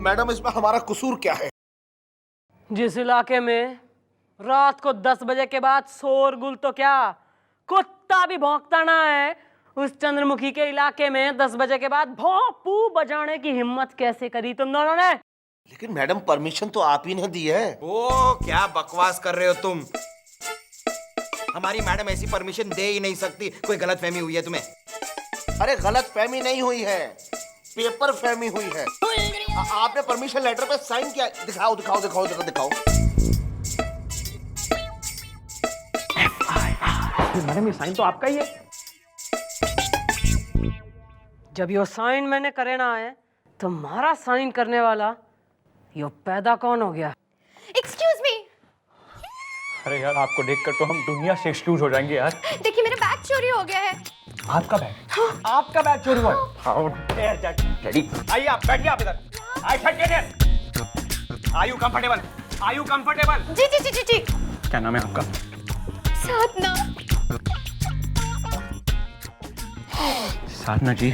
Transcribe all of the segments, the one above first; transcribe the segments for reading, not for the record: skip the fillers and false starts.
Madam इसमें हमारा कसूर क्या है? जिस इलाके में रात को 10 बजे के बाद शोरगुल तो क्या कुत्ता भी भौंकता ना है, उस चंद्रमुखी के इलाके में 10 बजे के बाद भोंपू बजाने की हिम्मत कैसे करी तुम दोनों ने? लेकिन मैडम परमिशन तो आप ही ने दी है। ओ क्या बकवास कर रहे हो तुम? हमारी मैडम ऐसी परमिशन दे ही नहीं सकती। कोई गलतफहमी हुई है तुम्हें? अरे गलतफहमी नहीं हुई है, पेपर फहमी हुई है। आपने परमिशन लेटर पे साइन किया। दिखाओ दिखाओ दिखाओ दिखाओ दिखाओ। मैडम ये साइन तो आपका ही है। जब यो साइन मैंने करे ना है, तुम्हारा साइन करने वाला यो पैदा कौन हो गया? Excuse me. अरे यार आपको देखकर तो हम दुनिया से एक्सक्यूज हो जाएंगे यार। देखिए मेरा बैग चोरी हो गया है। आपका बैग? हाँ। आपका बैग चोरी हुआ है? How dare that lady. आइए आप बैठिए आप इधर। I said get here. Are you comfortable? Are you comfortable? जी जी जी जी जी। क्या नाम है आपका? साधना। साधना जी,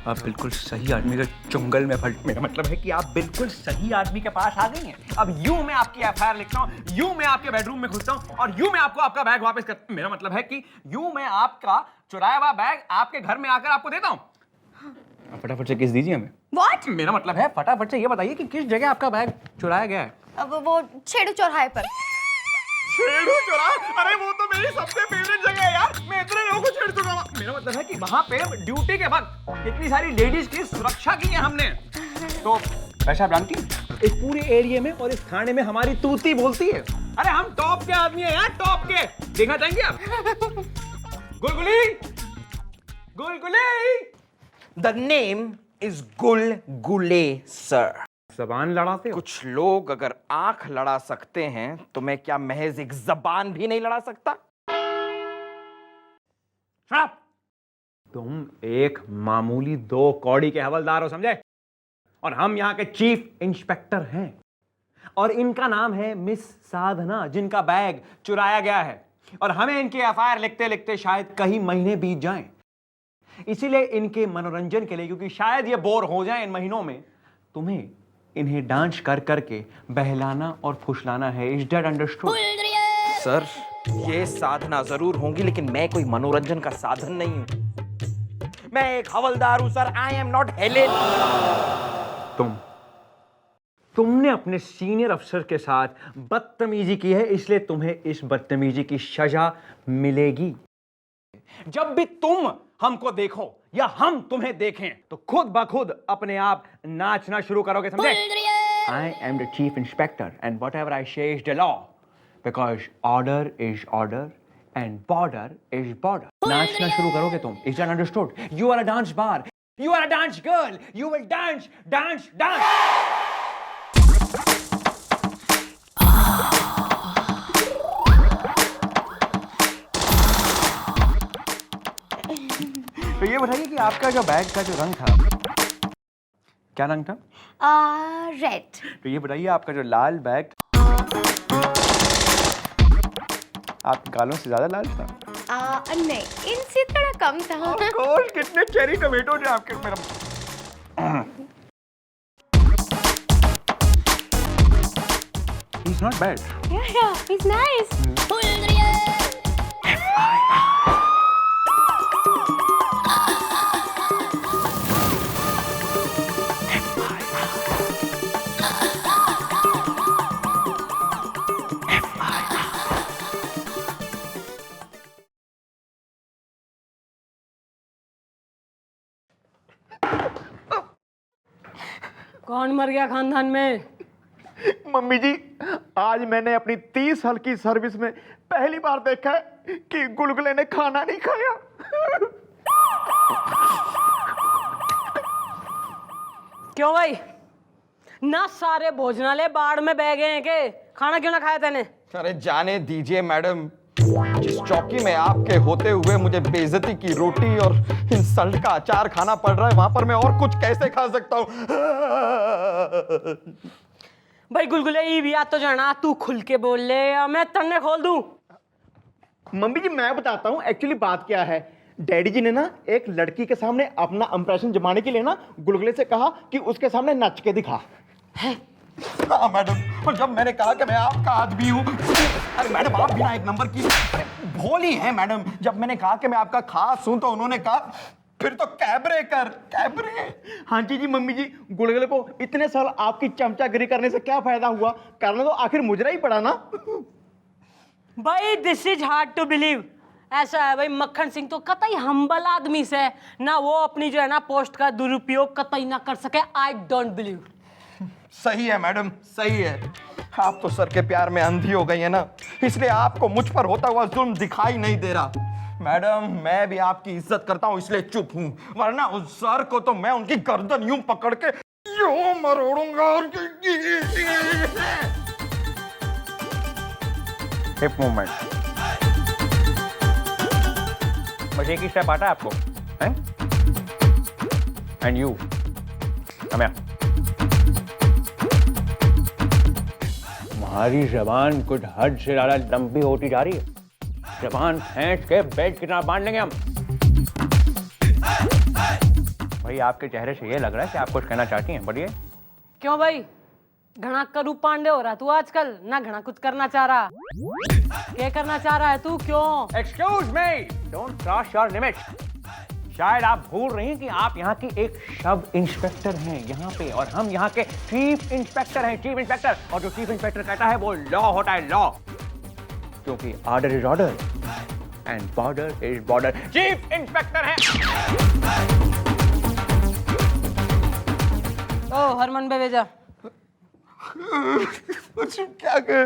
आप बिल्कुल सही आदमी के चुंगल में फंस। मेरा मतलब है कि आप बिल्कुल सही आदमी के पास आ गई हैं। अब यूं मैं आपकी एफआईआर लिखता हूं, यूं मैं आपके बेडरूम में घुसता हूं और यूं मैं आपको आपका बैग वापस कर। मेरा मतलब है कि यूं मैं आपका चुराया हुआ बैग आपके घर में आकर आपको देता हूं। फटाफट से किस दीजिए हमें। What? मेरा मतलब है फटाफट से ये बताइए कि किस जगह आपका बैग चुराया गया है। अब वो छेड़ू चौराहे पर। छेड़ू चौराहा? अरे वो तो मेरी सबसे फेवरेट जगह है यार। मैं इतने लोगों को छेड़ चुका हूं। मेरा मतलब है कि वहां पे ड्यूटी के वक्त इतनी सारी लेडीज की सुरक्षा की है हमने। तो वैसे आप जानती हैं इस पूरे एरिया में और इस थाने में हमारी तूती बोलती है। अरे हम टॉप के आदमी हैं यार, टॉप के। देखना चाहेंगे आप? Gulguli, Gulguli. The name is Gulgule sir. जबान लड़ाते हो? कुछ लोग अगर आंख लड़ा सकते हैं तो मैं क्या महज एक जबान भी नहीं लड़ा सकता? शराब। तुम एक मामूली 2 कौड़ी के हवलदार हो, समझे? और हम यहां के चीफ इंस्पेक्टर हैं और इनका नाम है मिस साधना, जिनका बैग चुराया गया है। और हमें इनकी एफआईआर लिखते लिखते शायद कई महीने बीत जाएं। इसीलिए इनके मनोरंजन के लिए, क्योंकि शायद ये बोर हो जाएं इन महीनों में, तुम्हें इन्हें डांस कर करके बहलाना और फुसलाना है। Is that understood? सर ये साधना जरूर होंगी लेकिन मैं कोई मनोरंजन का साधन नहीं हूं। मैं एक हवलदार हूं sir. I am not Helen. तुमने अपने सीनियर अफसर के साथ बदतमीजी की है, इसलिए तुम्हें इस बदतमीजी की सजा मिलेगी। जब भी तुम हमको देखो या हम तुम्हें देखें तो खुद ब खुद अपने आप नाचना शुरू करोगे, समझे? I am the chief inspector and whatever I say is the law, because order is order and border is border. नाचना शुरू करोगे तुम। Is that understood? You are a dance bar, you are a dance girl, you will dance dance dance. तो ये बताइए कि आपका जो बैग का जो रंग था, क्या रंग था? रेड। तो ये बताइए आपका जो लाल बैग, आप गालों से ज्यादा लाल था? नहीं, इनसे थोड़ा कम था। Of course, कितने चेरी टोमेटो थे आपके। मेरा He's not bad. Yeah, he's nice. कौन मर गया खानदान में? मम्मी जी, आज मैंने अपनी 30 साल की सर्विस में पहली बार देखा है कि गुलगुले ने खाना नहीं खाया। क्यों भाई, ना सारे भोजनालय बाढ़ में बह गए हैं के? खाना क्यों ना खाया तेने? अरे जाने दीजिए मैडम, जिस चौकी में आपके होते हुए मुझे बेइज्जती की रोटी और इंसल्ट का अचार खाना पड़ रहा है, वहां पर मैं और कुछ कैसे खा सकता हूं? भाई गुलगुले ई भी तो जाना, तू खुल के बोल ले या मैं तन्ने खोल दूं। मम्मी जी मैं बताता हूँ एक्चुअली बात क्या है। डैडी जी ने ना एक लड़की के सामने अपना इंप्रेशन जमाने के लिए ना गुलगुले से कहा कि उसके सामने नच के दिखा। हाँ मैडम, और जब मैंने कहा कि मैं आपका आदमी हूँ, अरे मैडम आप बिना एक नंबर की अरे भोली हैं मैडम। जब मैंने कहा कि मैं आपका खास हूँ तो उन्होंने कहा फिर तो कैबरे कर कैबरे। हाँ जी मम्मी जी, गुलगुले को इतने साल आपकी चमचागिरी करने से क्या फायदा हुआ? करना तो आखिर मुजरा ही पड़ा ना। भाई this is hard to believe. ऐसा है भाई, मक्खन सिंह तो कतई हम्बल आदमी से ना, वो अपनी जो है ना पोस्ट का दुरुपयोग कतई ना कर सके। I don't believe. सही है मैडम, सही है। आप तो सर के प्यार में अंधी हो गई है ना, इसलिए आपको मुझ पर होता हुआ जुल्म दिखाई नहीं दे रहा। मैडम मैं भी आपकी इज्जत करता हूँ इसलिए चुप हूँ, वरना उस सर को तो मैं उनकी गर्दन यूं पकड़ के यूं मरोड़ूंगा। हिप मूवमेंट, बस एक ही स्टेप आता है आपको, हैं? And you come here. तुम्हारी जबान कुछ हद से ज्यादा लंबी होती जा रही है। जबान खींच के बेड कितना बांध लेंगे हम। भाई आपके चेहरे से ये लग रहा है कि आप कुछ कहना चाहती हैं, बोलिए। क्यों भाई, घना करू पांडे हो रहा तू आजकल ना, घना कुछ करना चाह रहा। क्या करना चाह रहा है तू? क्यों? Excuse me, don't cross your limit. शायद आप भूल रही हैं कि आप यहाँ की एक सब इंस्पेक्टर हैं यहाँ पे, और हम यहाँ के चीफ इंस्पेक्टर हैं, चीफ इंस्पेक्टर। और जो चीफ इंस्पेक्टर कहता है वो लॉ होता है, लॉ। क्योंकि order is order and border is border. Chief inspector हैं। ओ हरमन बेवेजा, क्या कहे,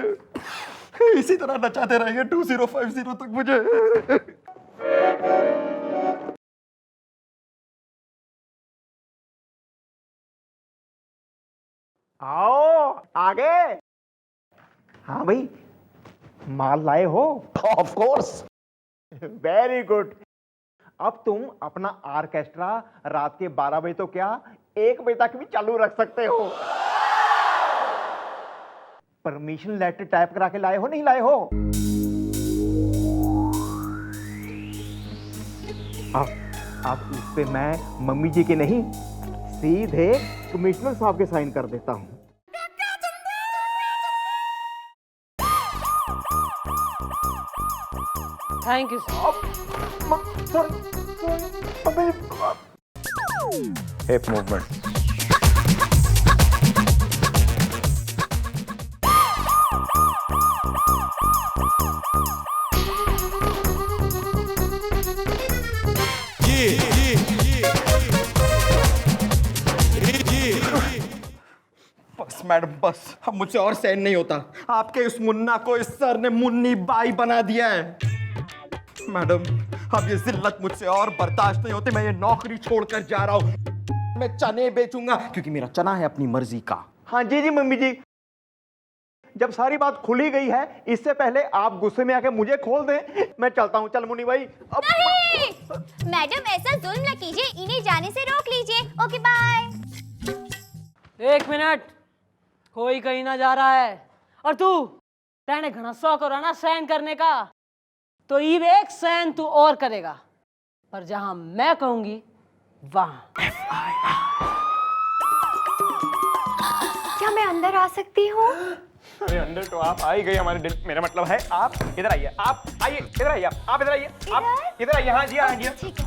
इसी तरह नचाते रहेंगे 2050 तक मुझे। आओ आगे। हाँ भाई, माल लाए हो? Of course. Very good. अब तुम अपना ऑर्केस्ट्रा रात के 12 बजे तो क्या 1 बजे तक भी चालू रख सकते हो। परमिशन लेटर टाइप करा के लाए हो, नहीं लाए हो? अब इस पे मैं मम्मी जी के नहीं, सीधे कमिश्नर साहब के साइन कर देता हूं। Thank you sir. Hip movement. बस मैडम बस, अब मुझसे और सहन नहीं होता। आपके इस मुन्ना को इस सर ने मुन्नी बाई बना दिया है। मैडम अब ये जिल्लत मुझसे और बर्दाश्त नहीं होती। मैं ये नौकरी छोड़कर जा रहा हूँ। मैं चने बेचूंगा क्योंकि मेरा चना है अपनी मर्जी का। हाँ जी मम्मी जी, जब सारी बात खुली गई है, इससे पहले आप गुस्से में आके मुझे खोल दें। मैं चलता हूँ। चल मुन्नी भाई। नहीं मैडम, ऐसा जुल्म न कीजिए, इन्हें जाने से रोक लीजिए। Okay bye. 1 मिनट, कोई कहीं ना जा रहा है। और तू तेने घना शौक हो रहा ना सहन करने का, तो ये एक सहन तू और करेगा, पर जहां मैं कहूंगी वहां। क्या मैं अंदर आ सकती हूँ? अरे अंदर तो आप आ ही गई हमारे दिल। मेरा मतलब है आप इधर आइए, आप आइए, इधर आइए, आप इधर आइए, आप इधर आइए। हाँ जी, हाँ जी। ठीक है।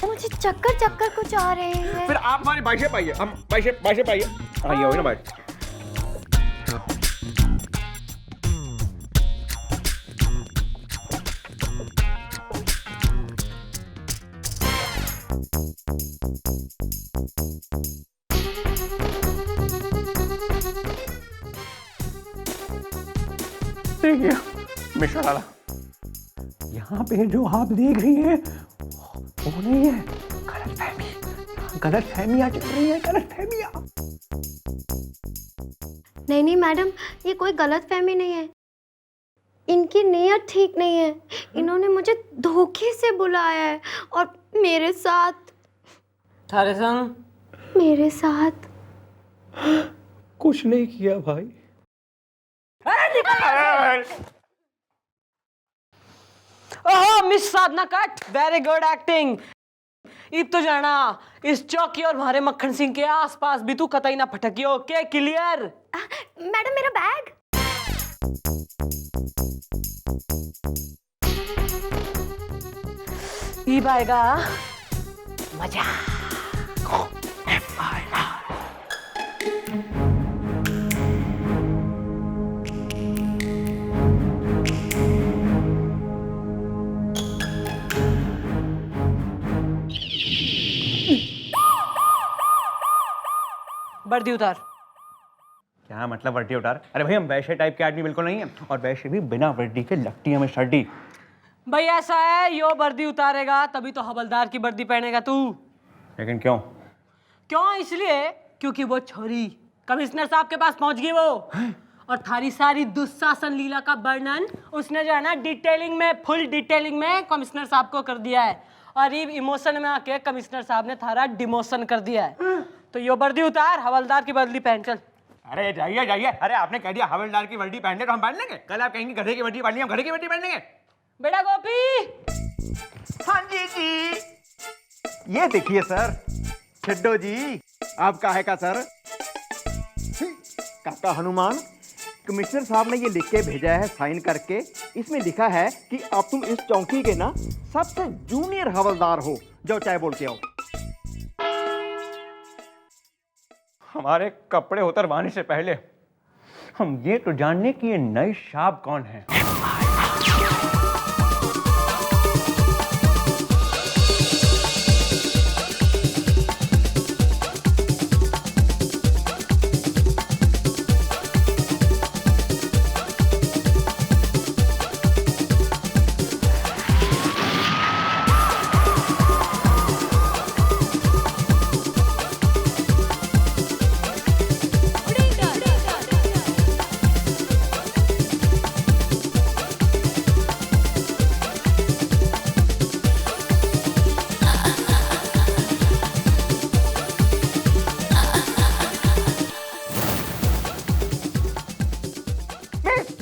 मुझे चक्कर चक्कर कुछ आ रहे हैं। फिर आप हमारी बाइशेप आइए, हम बाइशेप आइए। हाँ ये हो ना बाइश। देखिए मिश्रा लाला, यहाँ पे जो आप देख रही हैं वो नहीं है, गलतफहमियां चल रही है, गलतफहमियां। नहीं मैडम, ये कोई गलतफहमी नहीं है। इनकी नीयत ठीक नहीं है। इन्होंने मुझे धोखे से बुलाया है और मेरे साथ थारे संग कुछ नहीं किया भाई। ओह मिस साधना कट, वेरी गुड एक्टिंग। इब तो जाना इस चौकी और हमारे मक्खन सिंह के आसपास भी तू कतई ना भटकियो। Okay clear? मैडम मेरा बैग। इब आएगा मजा। वर्दी उतार। क्या मतलब वर्दी उतार? अरे भाई हम वैसे टाइप के आदमी बिल्कुल नहीं है, और वैसे भी बिना वर्दी के लगती है हमें सर्दी। भाई ऐसा है, यो वर्दी उतारेगा तभी तो हवलदार की वर्दी पहनेगा तू। लेकिन क्यों? क्यों? इसलिए क्योंकि वो छोरी कमिश्नर साहब के पास पहुंच गई वो, और थारी सारी दुशासन लीला का वर्णन उसने जो है ना डिटेलिंग में, फुल डिटेलिंग में कमिश्नर साहब को कर दिया है, और ये इमोशन में आके कमिश्नर साहब ने थारा डिमोशन कर दिया है। तो यो वर्दी उतार, हवलदार की वर्दी पहन चल। अरे जाइए जाइए, अरे आपने कह दिया हवलदार की वर्दी पहनने तो हम पहन लेंगे। कल आप कहेंगे गधे की वर्दी पहननी, हम गधे की वर्दी पहन लेंगे। बेटा गोपी। हाँ जी। ये देखिए सर, छिड्डो जी आपका है का सर? काका हनुमान, कमिश्नर साहब ने ये लिख के भेजा है साइन करके। इसमें लिखा है कि अब तुम इस चौकी के ना सबसे जूनियर हवलदार हो। जाओ चाय बोल के आओ। हमारे कपड़े उतरवाने से पहले हम ये तो जानने की ये नई शाप कौन है।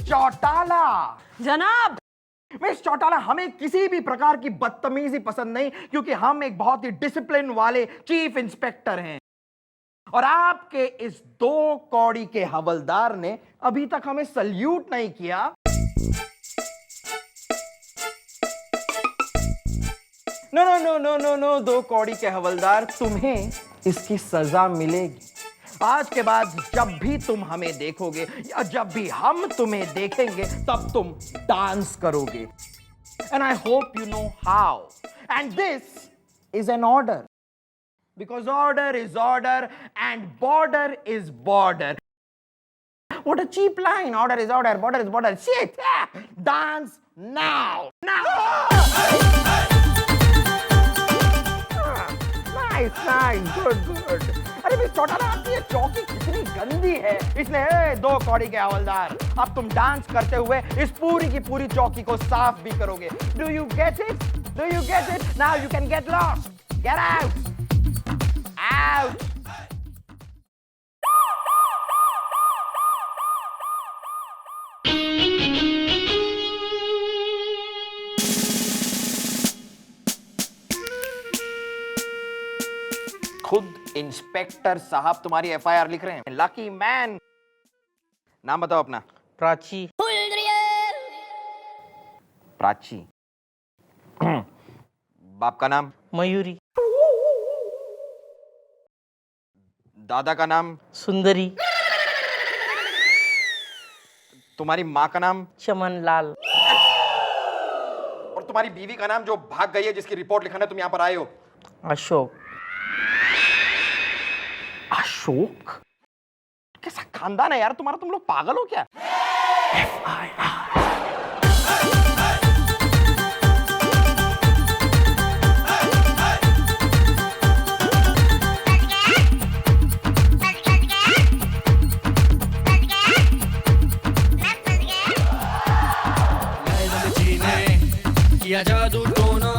चौटाला जनाब। मिस चौटाला, हमें किसी भी प्रकार की बदतमीजी पसंद नहीं, क्योंकि हम एक बहुत ही डिसिप्लिन वाले चीफ इंस्पेक्टर हैं, और आपके इस 2 कौड़ी के हवलदार ने अभी तक हमें सल्यूट नहीं किया। No no no no no no 2 कौड़ी के हवलदार, तुम्हें इसकी सजा मिलेगी। आज के बाद जब भी तुम हमें देखोगे या जब भी हम तुम्हें देखेंगे, तब तुम डांस करोगे। And I hope you know how. And this is an order, because order is order and border is border. What a cheap line! Order is order, border is border. Shit! Dance now! Nice, good. अरे miss Chautala, आपकी ये चौकी कितनी गंदी है। इसलिए 2 कौड़ी के हवलदार, अब तुम डांस करते हुए इस पूरी की पूरी चौकी को साफ भी करोगे। Do you get it? Now you can get lost. Get out! खुद इंस्पेक्टर साहब तुम्हारी एफआईआर लिख रहे हैं। Lucky man. नाम बताओ अपना। प्राची। प्राची। बाप का नाम? मयूरी। दादा का नाम? सुंदरी। तुम्हारी माँ का नाम? चमन लाल। और तुम्हारी बीवी का नाम जो भाग गई है, जिसकी रिपोर्ट लिखाने तुम यहाँ पर आए हो? अशोक। अशोक? कैसा खानदान है यार तुम्हारा, तुम लोग पागल हो क्या? किया जादू टोना,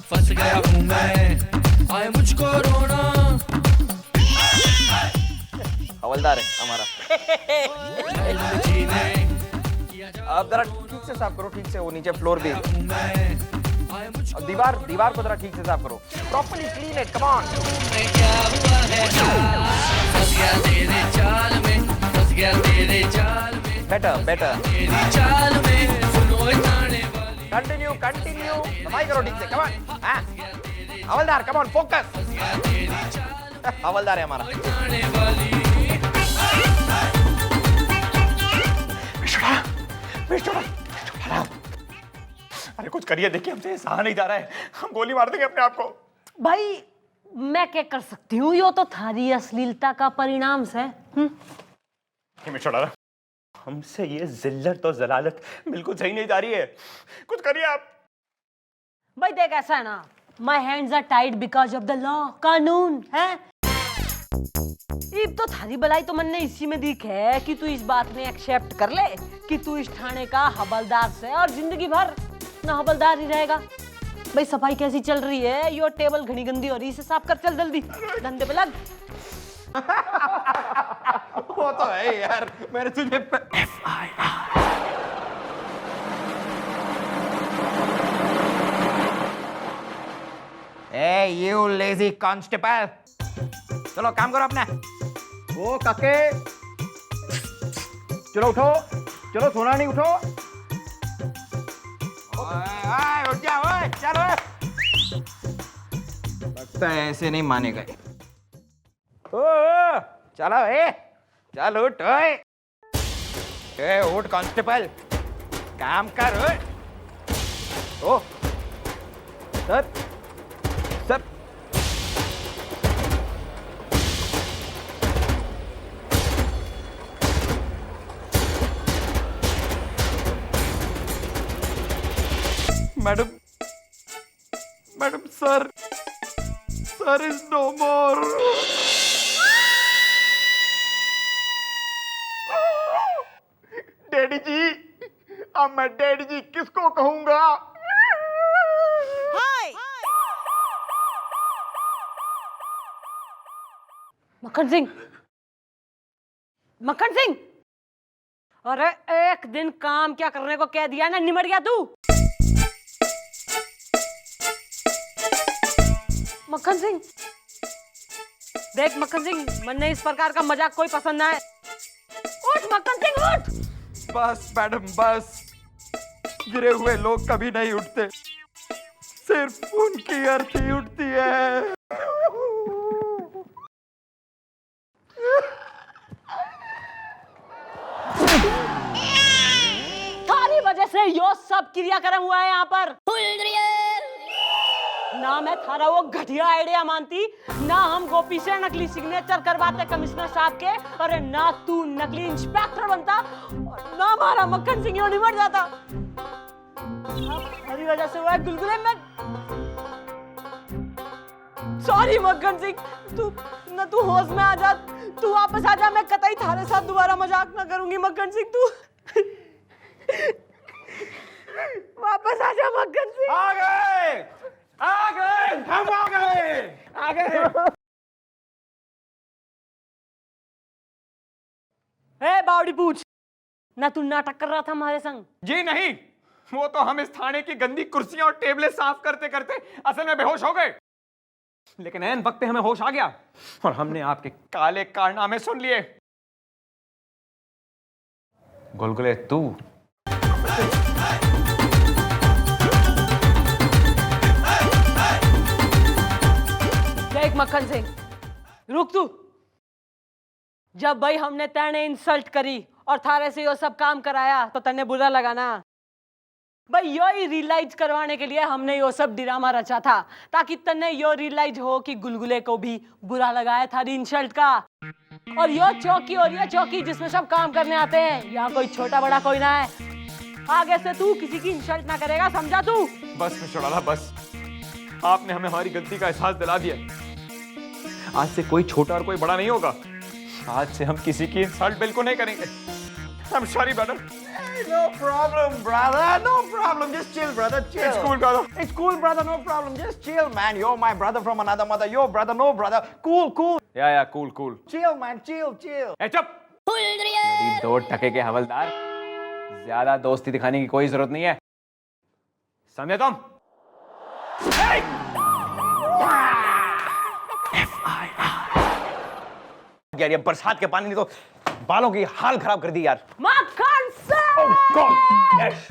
फंस गया हूँ मैं, आए मुझको रोना। हवलदार है हमारा। अब जरा ठीक से साफ करो, ठीक से। वो नीचे फ्लोर भी। आए मुझको और दीवार को जरा ठीक से साफ करो, properly clean it, come on. में क्या हुआ है फंस गया तेरे जाल में, फंस गया तेरे जाल में, बेटर तेरी चाल में सुनो जाने वाली कंटिन्यू सफाई करो ठीक से, कम ऑन। हां हवलदार, कम ऑन, फोकस। हवलदार है हमारा। जाने वाली विष्णु, अरे कुछ करिए, देखिए हमसे सहा नहीं जा रहा है, हम गोली मार देंगे अपने आप को। भाई मैं क्या कर सकती हूँ, यो तो थारी अश्लीलता का परिणाम है। मिश्रा, हमसे ये जिल्लत और जलालत बिल्कुल सही नहीं जा रही है, कुछ करिए आप। भाई देख ऐसा है ना, my hands are tied because of the law, कानून है। तो थारी भलाई तो मन ने इसी में दिख है कि तू इस बात में एक्सेप्ट कर ले कि तू इस थाने का हवलदार से और जिंदगी भर ना हवलदार ही रहेगा। भाई सफाई कैसी चल रही है, यो टेबल घनी गंदी हो रही, इसे साफ कर चल जल्दी, धंधे पे लग। वो तो है यार, मैंने तुझे ए यू लेजी कांस्टेबल, चलो काम करो अपना। ओ काके, चलो उठो, चलो सोना नहीं, उठो। ओए उठ जा, ओए चलो। लगता है ऐसे नहीं मानेगा। ओ चलो चल उठ, उठ कांस्टेबल, काम कर। Oh sir sir, madam sir is no more. Daddy जी, अब मैं डैडी जी किसको कहूंगा? मक्खन सिंह, अरे एक दिन काम क्या करने को कह दिया ना, निमट गया तू। मक्खन सिंह देख, मक्खन सिंह मन ने इस प्रकार का मजाक कोई पसंद ना है। उठ मक्खन सिंह उठ। बस मैडम बस, गिरे हुए लोग कभी नहीं उठते, सिर्फ उनकी अर्थी उठती है। थारी वजह से यो सब क्रियाक्रम हुआ है यहाँ पर। ना मैं थारा वो घटिया आइडिया मानती, ना हम गोपी से नकली सिग्नेचर करवाते कमिश्नर साहब के, अरे ना तू नकली इंस्पेक्टर बनता, और ना हमारा मक्खन सिंह यो निमट जाता। हरी वजह से हुआ है गुलगुले में। सॉरी मक्खन सिंह, तू होश में आ जा, तू वापस आ जा, मैं कतई थारे साथ दोबारा मजाक ना करूंगी। मक्खन सिंह तू वापस आ जा मक्खन सिंह। आ गए, हम आ गए। ए बावड़ी पूछ, ना तू नाटक कर रहा था हमारे संग? जी नहीं, वो तो हम इस थाने की गंदी कुर्सियां और टेबलें साफ करते करते असल में बेहोश हो गए, लेकिन ऐन वक्त पे हमें होश आ गया और हमने आपके काले कारनामे सुन लिए। गुलगुले तू देख मक्खन सिंह, रुक तू। जब भाई हमने तेने इंसल्ट करी और थारे से यो सब काम कराया तो तने बुरा लगा ना भाई। यो ही रियलाइज करवाने के लिए हमने यो सब ड्रामा रचा था, ताकि तने यो रियलाइज हो कि गुलगुले को भी बुरा लगा है थारी इंसल्ट का। और यो चौकी हो रही है, चौकी जिसमें सब काम करने आते हैं, यहाँ कोई छोटा बड़ा कोई ना है। आगे से तू किसी की इंसल्ट ना करेगा, समझा तू? बस मिश्रा बस, आपने हमें हमारी गलती का एहसास दिला दिया। आज से कोई छोटा और कोई बड़ा नहीं होगा, आज से हम किसी की इंसल्ट बिल्कुल नहीं करेंगे। I'm sorry brother. No problem, brother. No problem. Just chill, brother. Chill. It's cool brother. It's cool, brother. No problem. Just chill, man. You're my brother from another mother. Your brother, no brother. Cool. या cool. Chill, man. Chill. ए चुप! मेरी 2 टके के हवलदार, ज्यादा दोस्ती दिखाने की कोई जरूरत नहीं है, समझे तुम? यार ये बरसात के पानी ने तो बालों की हाल खराब कर दी यार। मक्खन से यस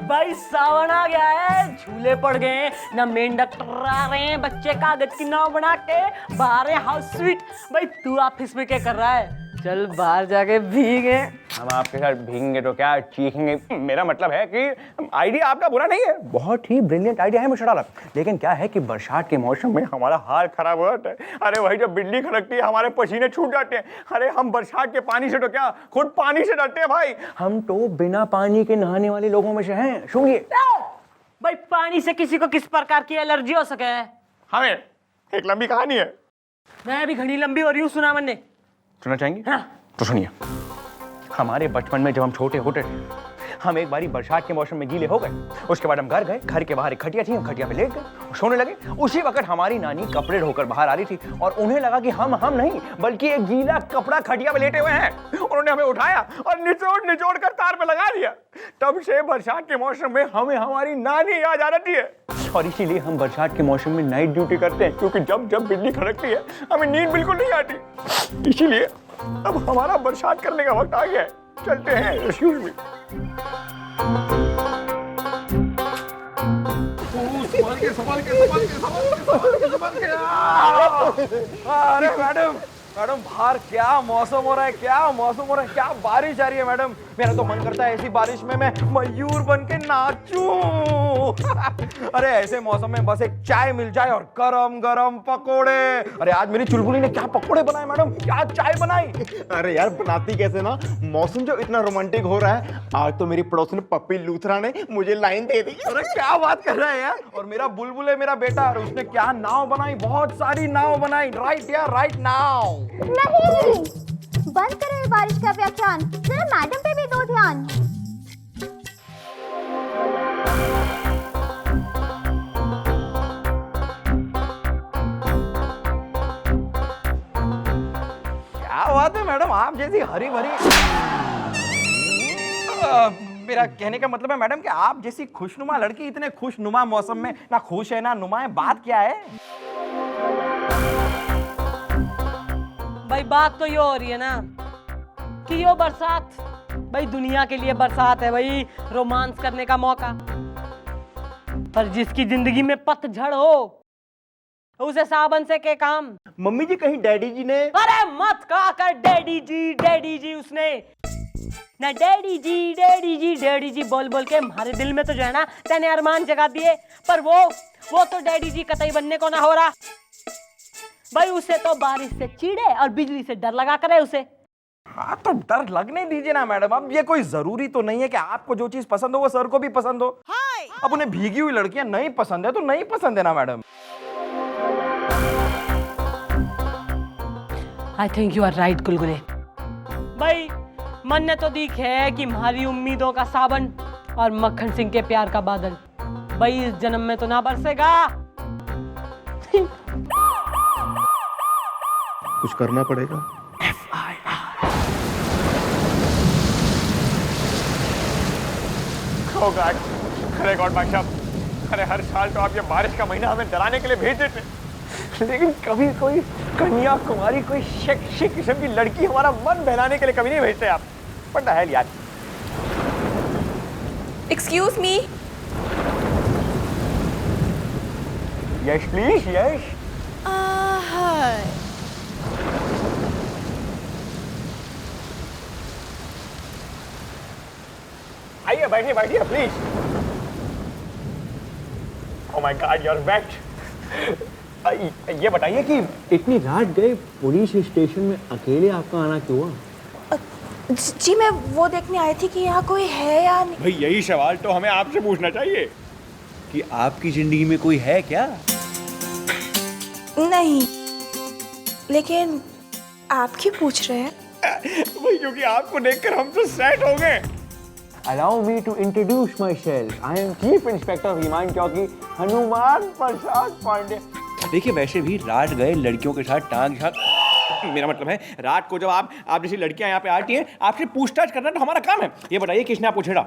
भाई सावन आ गया है, झूले पड़ गए हैं, ना मेंढक टर्रा रहे हैं, बच्चे कागज की नाव बना के बाहर है, हाउस स्वीट। भाई तू ऑफिस में क्या कर रहा है? चल बाहर जाके भीगे। हम आपके साथ भीगेंगे तो क्या चीखेंगे। मेरा मतलब है कि आइडिया आपका बुरा नहीं है, बहुत ही ब्रिलियंट आइडिया है मिस्टर डालर, लेकिन क्या है कि बरसात के मौसम में हमारा हाल खराब हो जाता है। अरे वही जब बिजली खड़कती है हमारे पसीने छूट जाते हैं। अरे हम बरसात के पानी से तो क्या खुद पानी से डरते हैं भाई। हम तो बिना पानी के नहाने वाले लोगों में से हैं। सुनिए भाई पानी से किसी को किस प्रकार की एलर्जी हो सके है? हमें एक लंबी कहानी है। मैं भी घनी लंबी हो रही हूँ, सुना मैंने। सुनना चाहेंगे? हाँ। तो सुनिए, हमारे बचपन में जब हम छोटे होते थे, हम एक बारी बरसात के मौसम में गीले हो गए। उसके बाद हम घर गए, घर के बाहर एक खटिया थी, हम खटिया पे लेट गए, सोने लगे। उसी वक्त हमारी नानी कपड़े ढोकर बाहर आ रही थी और उन्हें लगा कि हम नहीं बल्कि एक गीला कपड़ा खटिया पे लेटे हुए हैं। उन्होंने हमें उठाया और निचोड़ कर तार पे लगा दिया। तब से बरसात के मौसम में हमें हमारी नानी याद आ जाती है और इसीलिए हम बरसात के मौसम में नाइट ड्यूटी करते हैं, क्योंकि जब जब बिजली खड़कती है हमें नींद बिल्कुल नहीं आती। इसीलिए अब हमारा बरसात करने का वक्त आ गया है। चलते हैं। Excuse me. अरे मैडम बाहर क्या मौसम हो रहा है, क्या बारिश आ रही है मैडम। मेरा तो मन करता है ऐसी बारिश में मैं मयूर बन के नाचूं। अरे ऐसे मौसम में बस एक चाय मिल जाए और गरम गरम पकोड़े। अरे आज मेरी चुलबुली ने क्या पकोड़े बनाए मैडम, क्या चाय बनाई। अरे यार बनाती कैसे ना, मौसम जो इतना रोमांटिक हो रहा है, आज तो मेरी पड़ोसन पप्पी लूथरा ने मुझे लाइन दे दी। अरे क्या बात कर रहा है यार। और मेरा बुलबुल है मेरा बेटा, और उसने क्या नाव बनाई, बहुत सारी नाव बनाई। राइट यार, राइट नाउ। नहीं, बंद करो ये बारिश का व्याख्यान, जरा मैडम पे भी दो ध्यान। क्या बात है मैडम, आप जैसी हरी भरी। मेरा कहने का मतलब है मैडम कि आप जैसी खुशनुमा लड़की इतने खुशनुमा मौसम में ना खुश है ना नुमा है। बात क्या है? भाई बात तो ये हो रही है ना कि यो बरसात भाई दुनिया के लिए बरसात है भाई, रोमांस करने का मौका। पर जिसकी जिंदगी में पतझड़ हो उसे सावन से क्या काम। मम्मी जी कहीं डैडी जी ने। अरे मत कहा कर डैडी जी उसने ना डैडी जी बोल बोल के हमारे दिल में तो जो है ना तेने अरमान जगा दिए। पर वो तो डैडी जी कतई बनने को ना हो रहा भाई। उसे तो बारिश से चिढ़े और बिजली से डर लगा करे उसे। हाँ तो डर लगने दीजिए ना मैडम। अब ये कोई जरूरी तो नहीं है कि आपको जो चीज पसंद हो वो सर को भी पसंद हो। अब उन्हें भीगी हुई लड़कियां नहीं पसंद है तो नहीं पसंद है ना madam. I think you are right Gulgule. भाई मन ने तो दिख है कि हमारी उम्मीदों का सावन और मक्खन सिंह के प्यार का बादल भाई इस जन्म में तो ना बरसेगा। कुछ करना पड़ेगा। Oh God! अरे गॉड भाई साहब, अरे हर साल तो आप ये बारिश का महीना हमें डराने के लिए भेज देते, लेकिन कभी कोई कन्याकुमारी कोई सेक्सी किस्म की लड़की हमारा मन बहलाने के लिए कभी नहीं भेजते आप। What the hell यार। Excuse me. Yes please, yes. Hi. आइए बैठिए please. Oh my God, you're back. ये बताइए कि इतनी रात गए पुलिस स्टेशन में अकेले आपका आना क्यों हुआ? जी मैं वो देखने आई थी कि यहाँ कोई है या नहीं। भाई यही सवाल तो हमें आपसे पूछना चाहिए कि आपकी जिंदगी में कोई है क्या? नहीं, लेकिन आप क्यों पूछ रहे हैं? भाई क्योंकि आपको देखकर हम तो सेट हो गए। Allow me to introduce myself. I am Chief Inspector विमान चौकी हनुमान प्रसाद पांडे। देखिए वैसे भी रात गए लड़कियों के साथ टांग झांक, मेरा मतलब है रात को जब आप जैसी लड़कियां यहाँ पे आती हैं आपसे पूछताछ करना तो हमारा काम है। ये बताइए किसने आपको छेड़ा?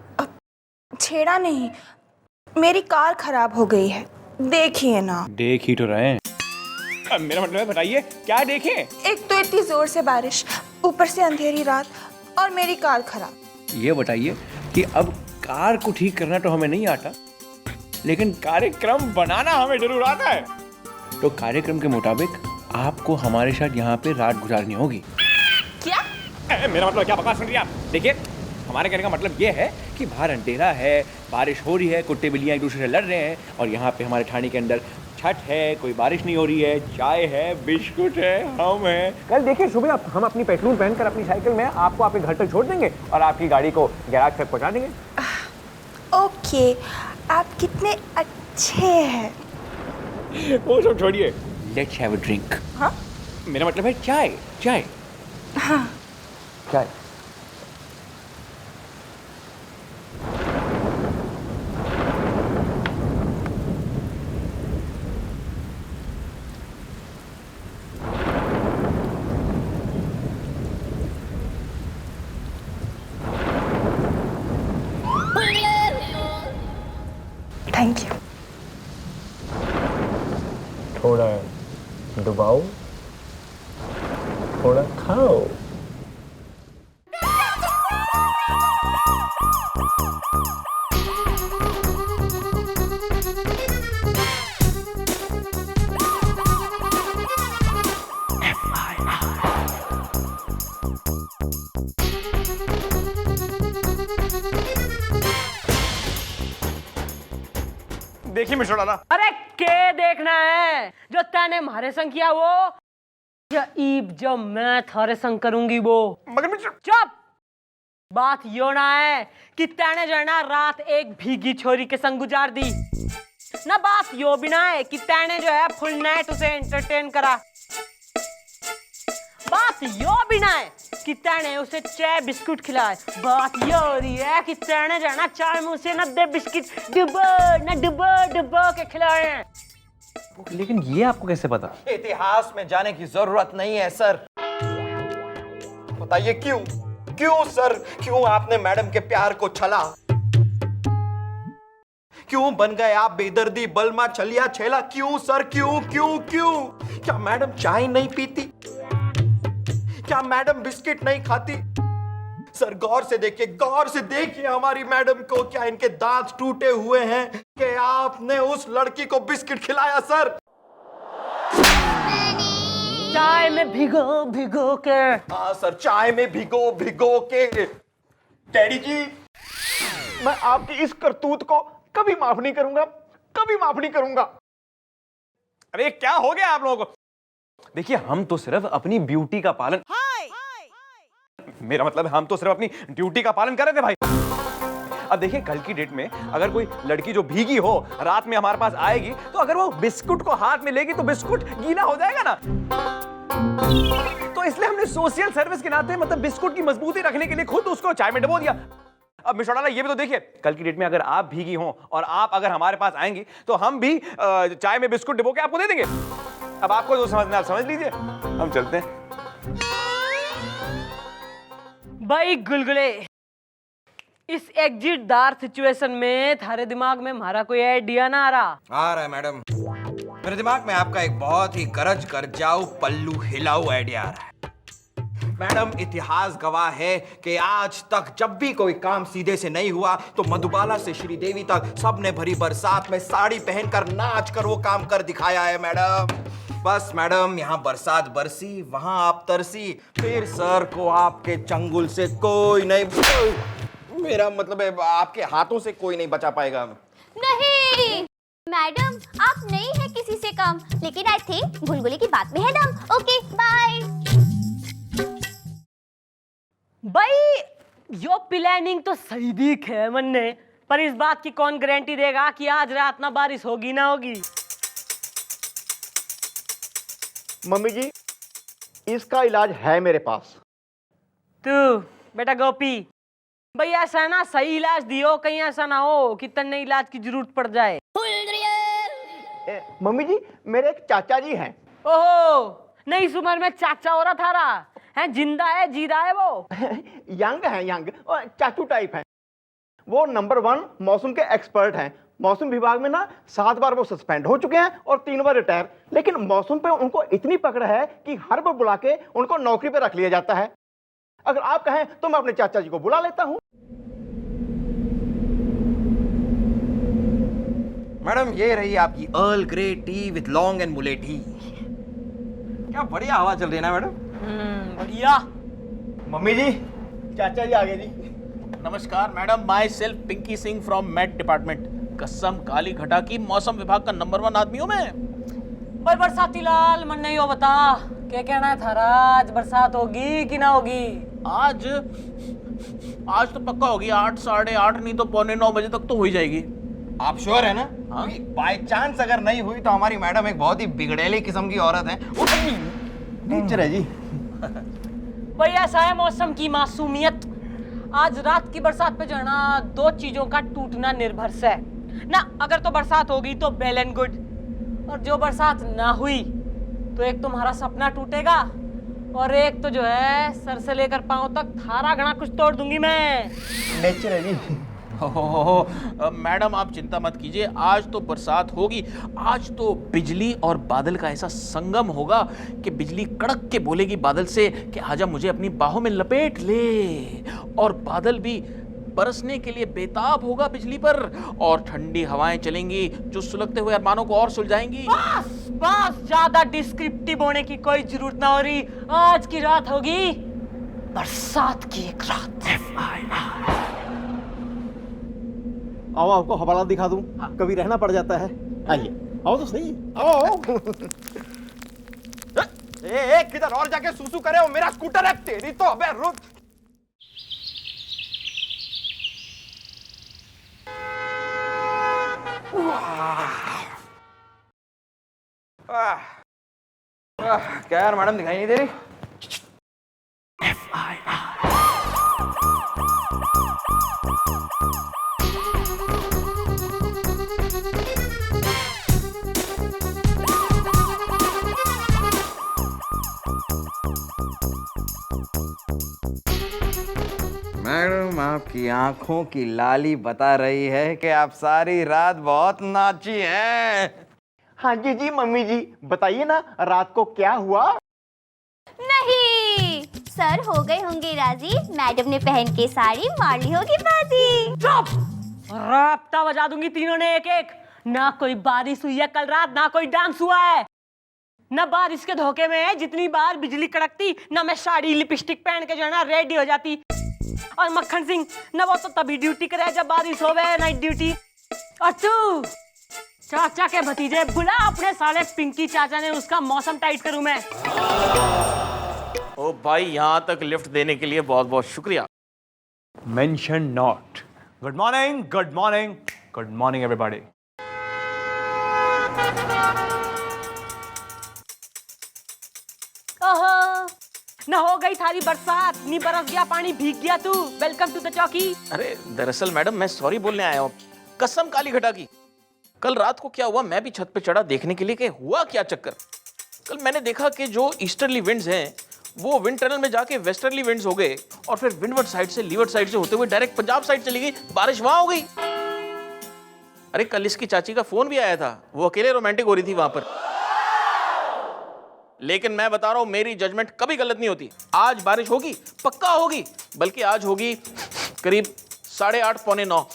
छेड़ा नहीं, मेरी कार खराब हो गई है, देखिए ना। देख ही तो रहे हैं। मेरा मतलब है, बताइए क्या देखें? एक तो इतनी जोर से बारिश, ऊपर से अंधेरी रात और मेरी कार खराब। ये बताइए कि अब कार को ठीक करना तो हमें नहीं आता, लेकिन कार्यक्रम बनाना हमें जरूर आता है। तो कार्यक्रम के मुताबिक आपको हमारे साथ यहाँ पे रात गुजारनी होगी। क्या? मेरा मतलब क्या बकवास सुन रही हैं आप? देखिए, हमारे कहने का मतलब ये है कि बाहर अंधेरा है, बारिश हो रही है, कुत्ते बिल्लियाँ एक दूसरे से लड़ रहे हैं, और यहाँ पे हमारे ठाणे के अंदर छठ है, कोई बारिश नहीं हो रही है, चाय है, बिस्कुट है, हम हैं। कल देखिए सुबह हम अपनी पेट्रोल पहनकर अपनी साइकिल में आपको आपके घर तक छोड़ देंगे और आपकी गाड़ी को गैराज तक पहुँचा देंगे। ओके, आप कितने अच्छे हैं। वो सब छोड़िए, लेट्स हैव अ ड्रिंक। हाँ? मेरा मतलब है चाय। चाय। हाँ। चाय। Thank you. थोड़ा डुबाओ, थोड़ा खाओ। देखिए मिस्टर डाला, अरे के देखना है जो तैने मारे संग किया वो, या ईब जो मैं थारे संग करूंगी वो। मगर मिस्टर चुप। बात यो ना है कि तैने जो है ना रात एक भीगी छोरी के संग गुजार दी ना, बात यो भी ना है कि तैने जो है फुल नाइट उसे एंटरटेन करा। बात यो भी ना है कि तैने उसे चाय बिस्कुट खिलाए। बात यो हो रही है कि तैने जो है ना चाय में उसे ना दे बिस्किट डुबो के खिलाए हैं। लेकिन ये आपको कैसे पता? इतिहास में जाने की जरूरत नहीं है सर। बताइए क्यों? क्यों सर? क्यों आपने मैडम के प्यार को छला? क्यों बन गए आप बेदर्दी बलमा छलिया छेला? क्यों सर? क्यों क्यों क्यों? क्या मैडम चाय नहीं पीती? क्या मैडम बिस्किट नहीं खाती? सर गौर से देखिए हमारी मैडम को। क्या इनके दांत टूटे हुए हैं कि आपने उस लड़की को बिस्किट खिलाया सर? चाय में भिगो के। हाँ सर, चाय में भिगो के। डैडी जी, मैं आपकी इस करतूत को कभी माफ नहीं करूंगा, कभी माफ नहीं करूंगा। अरे क्या हो गया आप लोगों को? देखिए, हम तो सिर्फ अपनी ब्यूटी का पालन, मेरा मतलब हम तो सिर्फ अपनी ड्यूटी का पालन कर रहे थे भाई। अब देखिए, कल की डेट में अगर कोई लड़की जो भीगी हो रात में हमारे पास आएगी, तो अगर वो बिस्कुट को हाथ में लेगी तो बिस्कुट गीला हो जाएगा ना। तो इसलिए हमने सोशल सर्विस के नाते मतलब बिस्कुट की मजबूती रखने के लिए खुद उसको चाय में डुबो दिया। अब मिस्टर डाला, ये भी तो देखिए, कल की डेट में अगर आप भीगी हो और आप अगर हमारे पास आएंगी तो हम भी चाय में बिस्कुट डुबो के आपको दे देंगे। अब आपको जो समझना आप समझ लीजिए, हम चलते हैं। भाई गुलगुले, इस एग्जिट दार सिचुएशन में थारे दिमाग में हमारा कोई आइडिया ना आ रहा है मैडम। मेरे दिमाग में आपका एक बहुत ही गरज कर जाऊ पल्लू हिलाऊ आइडिया आ रहा है। मैडम, इतिहास गवाह है कि आज तक जब भी कोई काम सीधे से नहीं हुआ तो मधुबाला से श्रीदेवी तक सबने भरी बरसात में साड़ी पहनकर नाच कर वो काम कर दिखाया है मैडम। बस मैडम, यहाँ बरसात बरसी, वहां आप तरसी, फिर सर को आपके चंगुल से कोई नहीं, मेरा मतलब है आपके हाथों से कोई नहीं बचा पाएगा। नहीं मैडम, आप नहीं है किसी से कम, लेकिन आई थिंक गुलगुली की बात में है दम। Okay bye. भाई यो प्लानिंग तो सही दिख है मन ने, पर इस बात की कौन गारंटी देगा कि आज रात ना बारिश होगी ना होगी? मम्मी जी, इसका इलाज है मेरे पास। तू बेटा गोपी, भाई ऐसा ना सही इलाज दियो, कहीं ऐसा ना हो कि तन्ने इलाज की जरूरत पड़ जाए। मम्मी जी, मेरे एक चाचा जी हैं। ओहो, नई उम्र में चाचा हो रहा थारा है? जिंदा है जीदा है वो? यंग है, यंग चाचू टाइप हैं। वो नंबर 1 मौसम के एक्सपर्ट हैं। मौसम विभाग में ना 7 बार वो सस्पेंड हो चुके हैं और 3 बार रिटायर, लेकिन मौसम पे उनको इतनी पकड़ है कि हर बार बुला के उनको नौकरी पे रख लिया जाता है। अगर आप कहें तो मैं अपने चाचा जी को बुला लेता हूं। मैडम ये रही आपकी earl grey T with long and Mule T. क्या बढ़िया हवा चल रही है ना मैडम। बढ़िया। मम्मी जी, चाचा जी आ गए जी। नमस्कार madam, myself Pinky Singh from math department. कसम काली घटा की मौसम विभाग का नंबर 1 आदमी हूँ मैं। पर बरसाती लाल मन नहीं हो, बता क्या कहना है थारा? आज बरसात होगी कि ना होगी? आज तो पक्का होगी। 8, साढ़े 8 नहीं तो 8:45 बजे तक तो हो ही जाएगी। आप श्योर है ना? हाँ। बाय चांस अगर नहीं हुई तो हमारी मैडम एक बहुत ही बिगड़ैली किस्म की औरत है। टीचर है जी। भाई ऐसा है मौसम की मासूमियत। आज रात की बरसात पे जो है ना, 2 चीजों का टूटना निर्भर है ना। अगर तो बरसात होगी तो वेल एंड गुड, और जो बरसात ना हुई तो एक तुम्हारा सपना टूटेगा और एक तो जो है सर से लेकर पांव तक थारा घना कुछ तोड़ दूंगी मैं। नेचर है जी। मैडम आप चिंता मत कीजिए, आज तो बरसात होगी। आज तो बिजली और बादल का ऐसा संगम होगा कि बिजली कड़क के बोलेगी बादल से कि आजा मुझे अपनी बाहों में लपेट ले, और बादल भी बरसने के लिए बेताब होगा बिजली पर, और ठंडी हवाएं चलेंगी जो सुलगते हुए अरमानों को और सुलझाएंगी। बस बस, ज्यादा डिस्क्रिप्टिव होने की कोई जरूरत ना हो रही। आज की रात होगी बरसात की एक रात। आओ आपको हवाला दिखा दूं। कभी रहना पड़ जाता है। आइए, आओ तो सही। आओ। ए किधर और जाके सूसू करे हो? मेरा स्कूटर है। तेरी तो अबे रुक। क्या यार मैडम दिखाई नहीं दे रही? मैडम आपकी आंखों की लाली बता रही है कि आप सारी रात बहुत नाची हैं। हाँ जी जी मम्मी जी, बताइए ना रात को क्या हुआ? नहीं, सर हो गए होंगे राजी। मैडम ने पहन के साड़ी मार ली होगी बाजी। चुप! राप्ता बजा दूंगी तीनों ने एक एक। ना कोई बारिश हुई है कल रात, ना कोई डांस हुआ है, ना बारिश के धोखे में जितनी बार बिजली कड़कती, ना मैं साड़ी लिपस्टिक पहन के जो है ना रेडी हो जाती। और मक्खन सिंह ना वो तो तभी ड्यूटी करे जब बारिश होवे, नाइट ड्यूटी। और तू चाचा के भतीजे बुला अपने साले पिंकी चाचा ने, उसका मौसम टाइट करूं मैं। ओ भाई, यहाँ तक लिफ्ट देने के लिए बहुत बहुत शुक्रिया। Mention not. Good morning, good morning, good morning everybody. ओहो, ना हो गई थारी बरसात, नी बरस गया पानी, भीग गया तू। वेलकम टू द चौकी। अरे दरअसल मैडम मैं सॉरी बोलने आया हूँ, कसम काली घटा की। कल रात को क्या हुआ, मैं भी छत पे चढ़ा देखने के लिए कि हुआ क्या चक्कर। कल मैंने देखा कि जो ईस्टर्ली विंड्स हैं वो विंड टनल में जाके वेस्टर्ली विंड्स हो गए, और फिर विंडवर्ड साइड से लीवर्ड साइड से होते हुए डायरेक्ट पंजाब साइड चली गई, बारिश वहां हो गई। अरे कल इसकी चाची का फोन भी आया था, वो अकेले रोमांटिक हो रही थी वहां पर। लेकिन मैं बता रहा हूं, मेरी जजमेंट कभी गलत नहीं होती। आज बारिश होगी, पक्का होगी, बल्कि आज होगी करीब 8:30 पौने 9,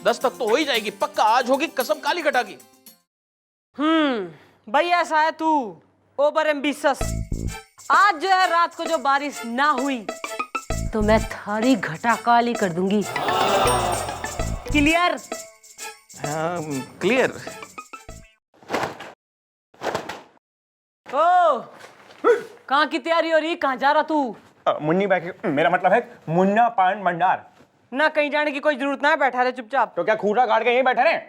10 तक तो हो ही जाएगी पक्का। आज होगी कसम काली घटा की। भाई ऐसा है तू ओवर एम्बिशियस। आज जो है रात को जो बारिश ना हुई तो मैं थारी घटा काली कर दूंगी। क्लियर? क्लियर। ओ, कहाँ की तैयारी हो रही, कहाँ जा रहा तू? मुन्नी बाई, मेरा मतलब है मुन्ना पान भंडार। ना कहीं जाने की कोई जरूरत ना है, बैठा रहे चुपचाप। तो क्या खूटा काट के यहीं बैठे रहे?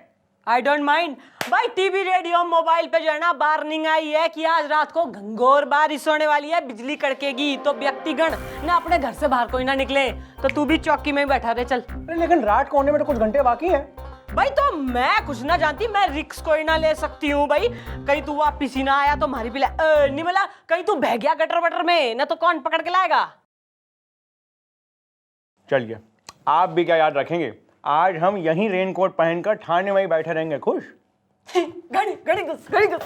I don't mind. भाई टीवी रेडियो मोबाइल पे जो है ना वार्निंग आई है कि आज रात को घंघोर बारिश होने वाली है, बिजली कड़केगी, तो व्यक्तिगण ना अपने घर से बाहर कोई ना निकले। तो तू भी चौकी में बैठा रहे, चल। लेकिन रात को होने में तो कुछ घंटे बाकी है। भाई तो मैं कुछ ना जानती, मैं रिस्क कोई ना ले सकती हूँ भाई। कहीं तू वापिस ही ना आया तो मारी पिला नहीं मिला, कहीं तू बह गया गटर वटर में ना तो कौन पकड़ के लाएगा। चलिए, आप भी क्या याद रखेंगे आज हम यहीं रेनकोट पहनकर ठाणे में ही बैठे रहेंगे। खुश? घड़ी घड़ी घुस घड़ी घुस।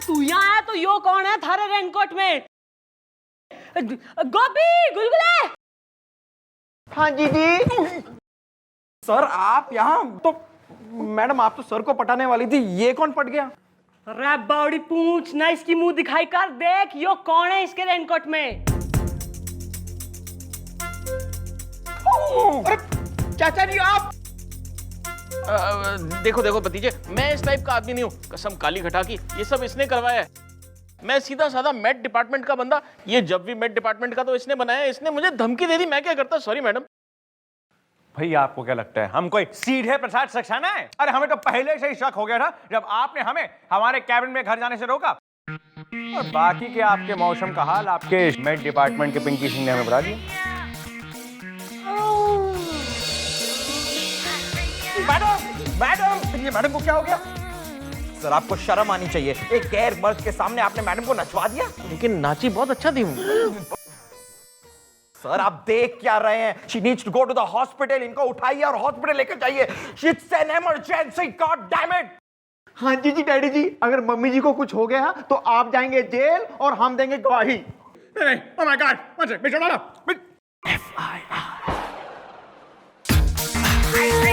तू यहाँ आया तो यो कौन है थारे रेनकोट में? गोपी, गुलगुले। हाँ जी जी। सर आप यहाँ तो मैडम आप तो सर को पटाने वाली थी, ये कौन पट गया? अरे बावड़ी पूछ ना, इसकी मुंह दिखाई कर देख, यो कौन है इसके रेनकोट में? अरे चाचा जी आप देखो देखो भतीजे, मैं इस टाइप का आदमी नहीं हूँ, कसम काली घटा की, ये सब इसने करवाया है। मैं सीधा साधा मेट डिपार्टमेंट का बंदा, ये जब भी मेट डिपार्टमेंट का तो इसने बनाया, इसने मुझे धमकी दे दी, मैं क्या करता? Sorry madam. भैया आपको क्या लगता है हम कोई सीधे प्रसाद सक्सेना है? अरे हमें तो पहले से ही शक हो गया था जब आपने हमें हमारे कैबिन में घर जाने से रोका। और बाकी के आपके मौसम का हाल आपके मेट डिपार्टमेंट के पिंकी सिंह ने हमें बता दिया। मैडम को क्या हो गया? सर आपको शर्म आनी चाहिए, एक गैर मर्द के सामने आपने मैडम को नचवा दिया। लेकिन नाची बहुत अच्छा थी। सर आप देख क्या रहे हैं? She needs to go to the hospital, इनको उठाइए और हॉस्पिटल लेकर जाइए। It's an emergency, God damn it! हाँ जी जी डैडी जी, अगर मम्मी जी को कुछ हो गया तो आप जाएंगे जेल और हम देंगे गवाही। नहीं, oh my God, one second, FIR।